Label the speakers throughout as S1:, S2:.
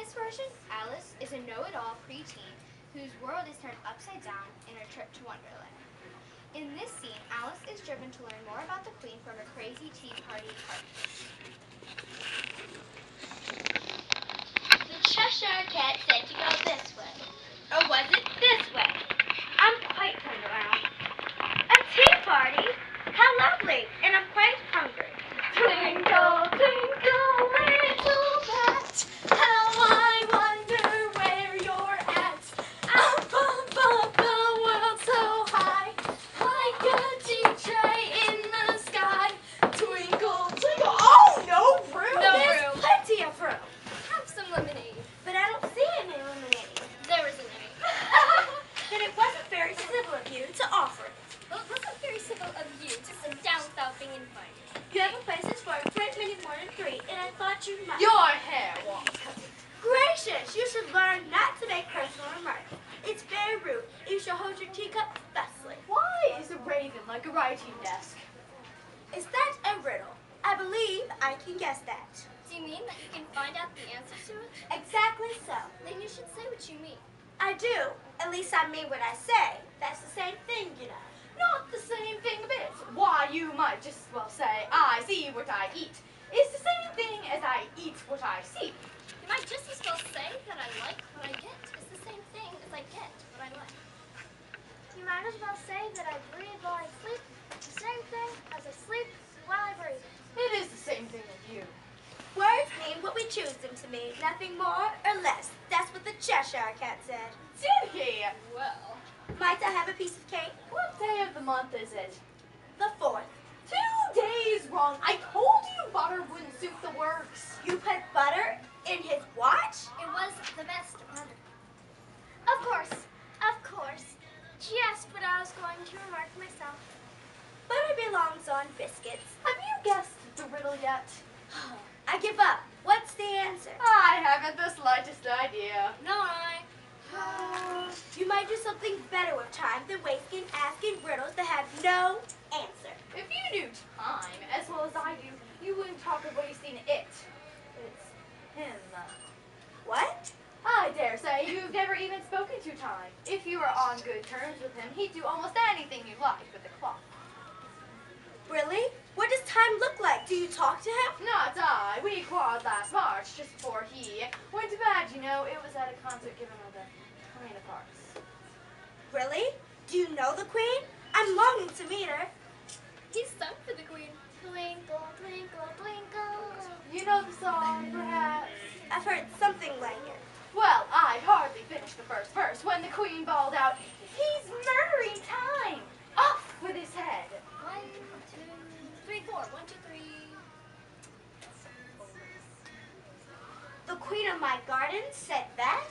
S1: this version, Alice is a know-it-all preteen whose world is turned upside down in her trip to Wonderland. In this scene, Alice is driven to learn more about the Queen from a crazy tea party party.
S2: The Cheshire Cat said to go this way. Or was it this way? I'm quite turned around. A tea party? How lovely! And I'm quite hungry.
S3: Twinkle, twinkle, little bat, how I wonder where you're at. Up above the world so high, like a tea tray in the sky. Twinkle, twinkle. Oh, no room.
S2: There's plenty of room.
S1: Have some lemonade.
S2: But I don't see any lemonade.
S1: There isn't any.
S2: Then it wasn't very civil of you to offer it.
S1: Well, it wasn't very civil of you to sit down without being invited.
S2: You have a places for a great many more than 3, and I thought you might.
S3: Your hair wants cutting.
S2: Gracious, you should learn not to make personal remarks. It's very rude. You should hold your teacup thusly.
S3: Why is a raven like a writing desk?
S2: Is that a riddle? I believe I can guess that.
S1: Do you mean that you can find out the answer to it?
S2: Exactly so.
S1: Then you should say what you mean.
S2: I do. At least I mean what I say. That's the same thing, you know.
S3: Not the same thing a bit. Why, you might just as well say, I see what I eat. It's the same thing as I eat what I see.
S1: You might just as well say that I like what I get. It's the same thing as I get what I like.
S4: You might as well say that I breathe while I sleep. It's the same thing as I sleep while I breathe.
S3: It is the same thing as you.
S2: Words mean what we choose them to mean, nothing more or less. That's what the Cheshire Cat said.
S3: Did he?
S1: Well,
S2: Might I have a piece of cake?
S3: What day of the month is it?
S2: The 4th.
S3: 2 days wrong. I told you butter wouldn't suit the works.
S2: You put butter in his watch?
S1: it was the best butter.
S4: Of course. Just what I was going to remark myself.
S2: Butter belongs on biscuits.
S3: Have you guessed the riddle yet?
S2: I give up. What's the answer?
S3: I haven't the slightest idea.
S1: No, I.
S2: You might do something better with time than wasting asking riddles that have no answer.
S3: If you knew time as well as I do, you wouldn't talk of wasting it. It's him.
S2: What?
S3: I dare say you've never even spoken to time. If you were on good terms with him, he'd do almost anything you like with the clock.
S2: Really? What does time look like? Do you talk to him?
S3: Not I. We quarreled last March, just before he went to bed, you know. It was at a concert given by the Queen of Hearts.
S2: Really? Do you know the Queen? I'm longing to meet her.
S1: He's sung for the Queen.
S4: Twinkle, twinkle, twinkle.
S3: You know the song, perhaps?
S2: I've heard something like it.
S3: Well, I'd hardly finished the first verse when the Queen bawled out, "He's murdering time! Off with his head!"
S1: 1, 2, 3, 4. 1, 2, 3.
S2: The Queen of my garden said that?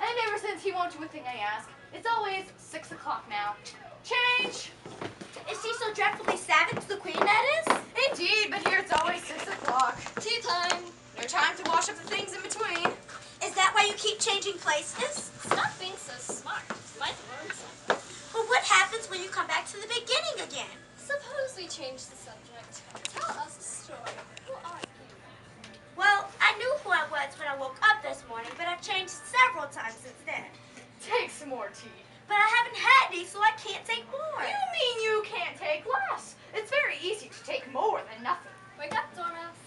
S3: And ever since he won't do a thing I ask, it's always 6 o'clock now. Change!
S2: Is she so dreadfully savage, the Queen, that is?
S3: Indeed, but here it's always 6 o'clock.
S1: Tea time.
S3: No time to wash up the things in between.
S2: Is that why you keep changing places?
S1: Stop being so smart. Might learn something.
S2: Well, what happens when you come back to the beginning again?
S1: Suppose we change the subject. Tell us a story. Who are you?
S2: Well, I knew who I was when I woke up this morning, but I've changed several times since then.
S3: Take some more tea.
S2: But I haven't had any, so I can't take more.
S3: You mean you can't take less? It's very easy to take more than nothing.
S1: Wake up, Dormouse.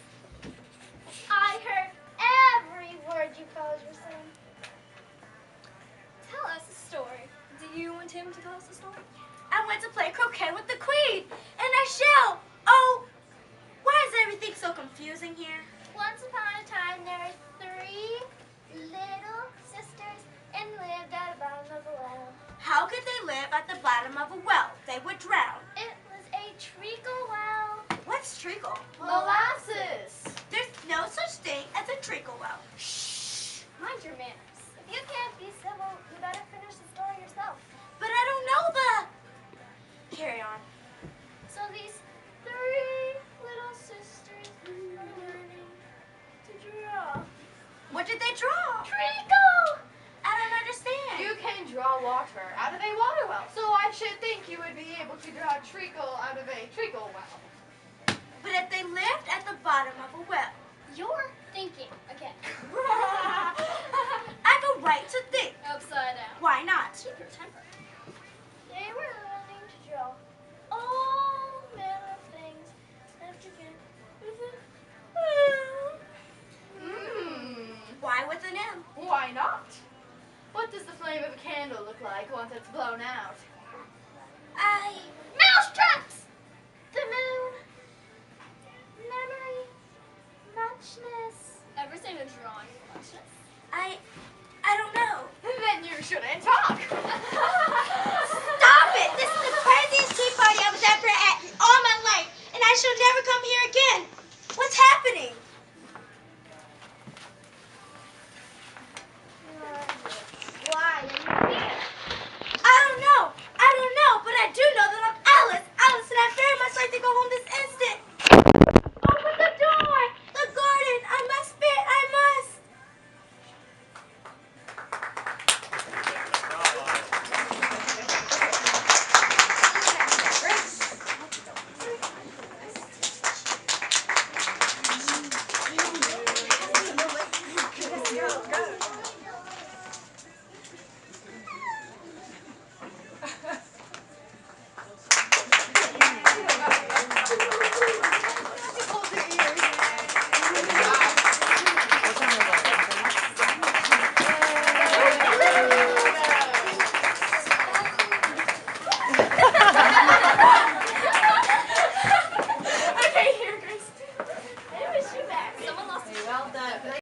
S4: I heard every word you fellas were saying.
S1: Tell us a story. Do you want him to tell us a story?
S2: I went to play croquet with the Queen, and I shall. Oh, why is everything so confusing here?
S4: Once upon a time, there were 3 little sisters and lived at the bottom of a well.
S2: How could they live at the bottom of a well? They would drown.
S4: It was a treacle well.
S2: What's treacle?
S3: Molasses.
S2: There's no such thing as a treacle well.
S1: Mind your manners.
S4: If you can't be civil, you better finish the story yourself.
S2: But I don't know the... Carry on.
S4: So these 3 little sisters were learning to draw.
S2: What did they draw?
S4: Treacle!
S2: I don't understand.
S3: You can draw water out of a water well, so I should think you would be able to draw treacle out of a treacle well.
S2: But if they lived at the bottom of a well,
S1: You're thinking again.
S2: Why not?
S3: Keep your temper.
S4: They were learning to draw all manner of things that began with
S2: Why with an M?
S3: Why not? What does the flame of a candle look like once it's blown out?
S4: Mousetraps! The moon. Memory. Muchness.
S3: Everything is drawing for us.